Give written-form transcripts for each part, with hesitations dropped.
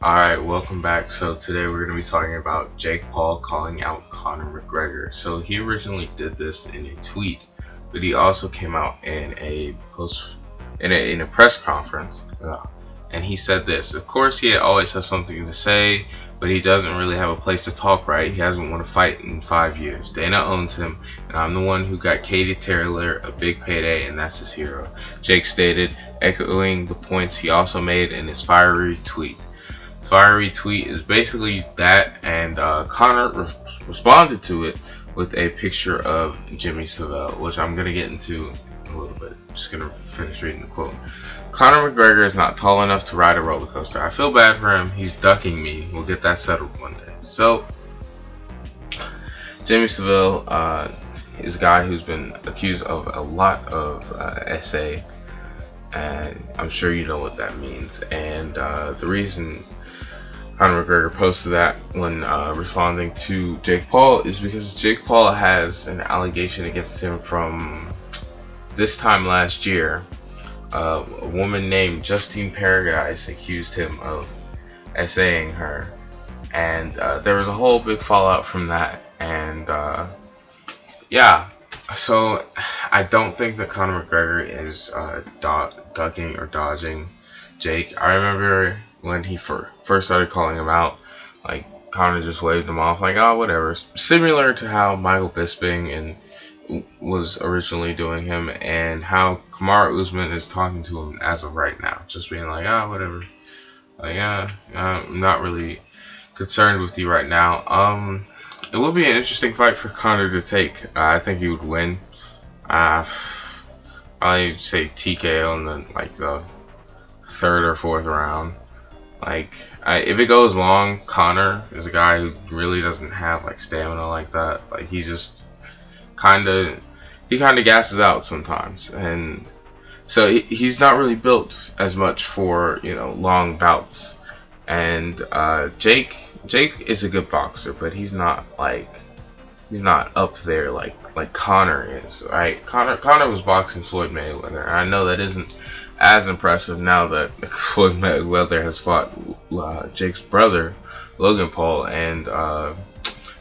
Alright, welcome back. So today we're going to be talking about Jake Paul calling out Conor McGregor. So he originally did this in a tweet, but he also came out in a post in a press conference, and he said this. Of course, he always has something to say, but he doesn't really have a place to talk. Right? He hasn't won a fight in 5 years. Dana owns him, and I'm the one who got Katie Taylor a big payday, and that's his hero. Jake stated, echoing the points he also made in his fiery tweet. Fiery tweet is basically that, and Conor responded to it with a picture of Jimmy Savile, which I'm gonna get into in a little bit. Just gonna finish reading the quote. Conor McGregor is not tall enough to ride a roller coaster. I feel bad for him. He's ducking me. We'll get that settled one day. So Jimmy Savile is a guy who's been accused of a lot of SA, and I'm sure you know what that means. And the reason Conor McGregor posted that when responding to Jake Paul is because Jake Paul has an allegation against him from this time last year. A woman named Justine Paradise accused him of SAing her, and there was a whole big fallout from that. And yeah, so I don't think that Conor McGregor is ducking or dodging Jake. I remember when he first started calling him out, like Conor just waved him off, like, oh, whatever. Similar to how Michael Bisping was originally doing him, and how Kamaru Usman is talking to him as of right now, just being like, oh, whatever. Like, yeah, I'm not really concerned with you right now. It will be an interesting fight for Conor to take. I think he would win. Uh, I say TKO in the third or fourth round. If it goes long, Conor is a guy who really doesn't have like stamina like that. Like he kind of gasses out sometimes, and so he's not really built as much for long bouts. And Jake is a good boxer, but he's not up there like Conor is, right? Conor was boxing Floyd Mayweather, and I know that isn't as impressive now that Floyd Mayweather has fought Jake's brother, Logan Paul. And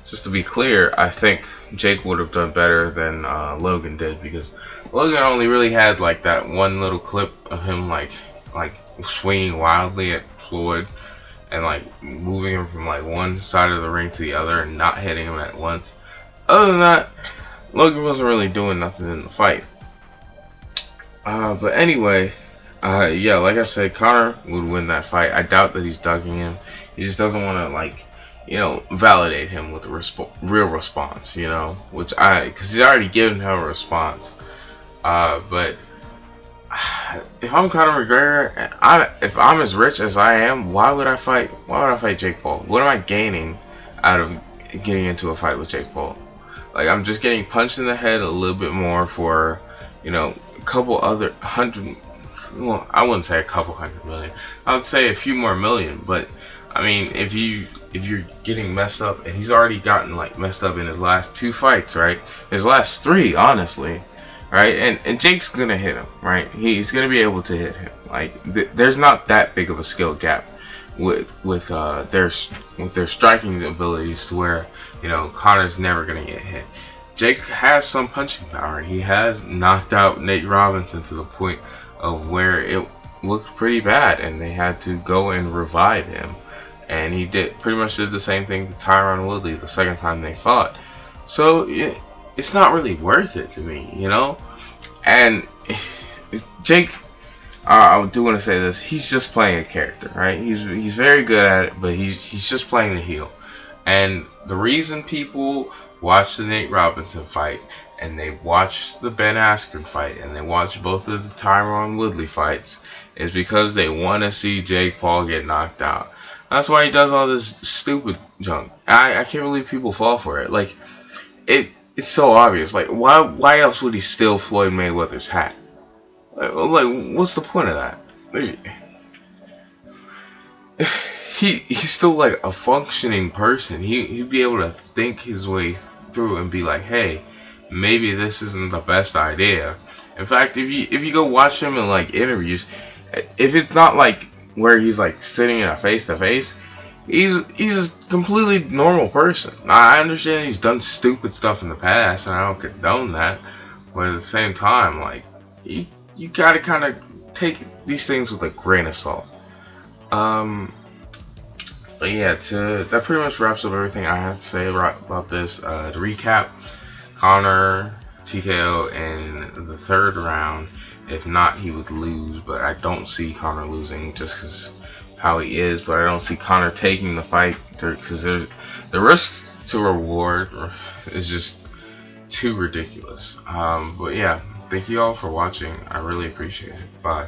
just to be clear, I think Jake would have done better than Logan did, because Logan only really had like that one little clip of him like swinging wildly at Floyd and like moving him from like one side of the ring to the other and not hitting him at once. Other than that, Logan wasn't really doing nothing in the fight. But anyway, yeah, like I said, Conor would win that fight. I doubt that he's ducking him. He just doesn't want to validate him with a real response, because he's already given him a response. But if I'm Conor McGregor, if I'm as rich as I am, why would I fight? Why would I fight Jake Paul? What am I gaining out of getting into a fight with Jake Paul? Like, I'm just getting punched in the head a little bit more for, a couple other hundred. Well, I wouldn't say a couple 100 million. I would say a few more million. But I mean, if you're getting messed up, and he's already gotten like messed up in his last two fights, right? His last three, honestly, right? And Jake's gonna hit him, right? He's gonna be able to hit him. Like, there's not that big of a skill gap with their striking abilities to where Conor's never gonna get hit. Jake has some punching power. He has knocked out Nate Robinson to the point of where it looked pretty bad, and they had to go and revive him. And he pretty much did the same thing to Tyron Woodley the second time they fought. So it's not really worth it to me, And Jake, I do want to say this: he's just playing a character, right? He's very good at it, but he's just playing the heel. And the reason people watch the Nate Robinson fight, and they watch the Ben Askren fight, and they watch both of the Tyron Woodley fights, is because they want to see Jake Paul get knocked out. That's why he does all this stupid junk. I can't believe people fall for it. Like, it's so obvious. Like, why else would he steal Floyd Mayweather's hat? Like, what's the point of that? He's still like a functioning person. He'd be able to think his way through and be like, hey, maybe this isn't the best idea. In fact, if you go watch him in like interviews, if it's not like where he's like sitting in a face to face, he's a completely normal person. I understand he's done stupid stuff in the past, and I don't condone that. But at the same time, like you you gotta kind of take these things with a grain of salt. Um, but yeah, that pretty much wraps up everything I had to say about this. To recap, Conor TKO in the third round. If not, he would lose. But I don't see Conor losing just because how he is. But I don't see Conor taking the fight because the risk to reward is just too ridiculous. But yeah, thank you all for watching. I really appreciate it. Bye.